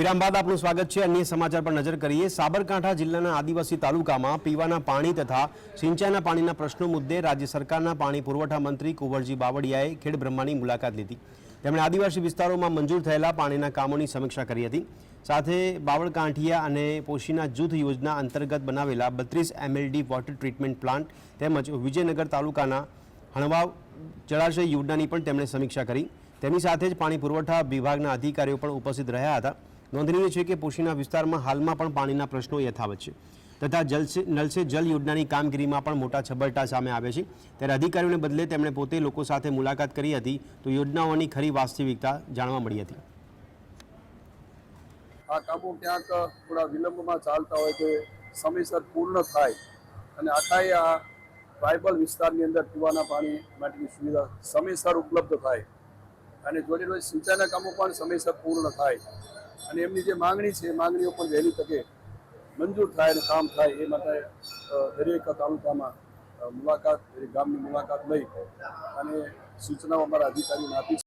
વિરામ બાદ આપનું સ્વાગત છે। અન્ય સમાચાર પર નજર કરીએ। સાબરકાંઠા જિલ્લાના આદિવાસી તાલુકામાં પીવાના પાણી તથા સિંચાઈના પાણીના પ્રશ્નો મુદ્દે રાજ્ય સરકારના પાણી પુરવઠા મંત્રી કુંવરજી બાવળિયાએ ખેડબ્રહ્માની મુલાકાત લીધી। તેમણે આદિવાસી વિસ્તારોમાં મંજૂર થયેલા પાણીના કામોની સમીક્ષા કરી હતી। સાથે બાવળકાંઠિયા અને પોશીના જૂથ યોજના અંતર્ગત બનાવેલા 32 MLD વોટર ટ્રીટમેન્ટ પ્લાન્ટ તેમજ વિજયનગર તાલુકાના હણવાવ જળાશય યોજનાની પણ તેમણે સમીક્ષા કરી। તેની સાથે જ પાણી પુરવઠા વિભાગના અધિકારીઓ પણ ઉપસ્થિત રહ્યા હતા। નોંધનીય છે કે પોશીના વિસ્તારમાં હાલમાં પણ પાણીના પ્રશ્નો યથાવત છે તથા નલ સે જલ યોજનાની કામગીરીમાં પણ મોટા છબરટા સામે આવે છે। ત્યારે અધિકારીઓને બદલે તેમણે પોતે લોકો સાથે મુલાકાત કરી હતી તો યોજનાઓની ખરી વાસ્તવિકતા જાણવા મળી હતી। આ કામો ક્યાંક થોડા વિલંબમાં ચાલતા હોય તો સમયસર પૂર્ણ થાય અને આખા આ ટ્રાઇબલ વિસ્તારની અંદર પીવાના પાણી માટેની સુવિધા સમયસર ઉપલબ્ધ થાય અને જોડે જોડે સિંચાઈના કામો પણ સમયસર પૂર્ણ થાય અને એમની જે માંગણી છે એ માંગણીઓ પણ વહેલી તકે મંજૂર થાય અને કામ થાય એ માટે દરેક તાલુકામાં મુલાકાત ગામની મુલાકાત લઈ અને સૂચનાઓ અમારા અધિકારીઓને આપી છે।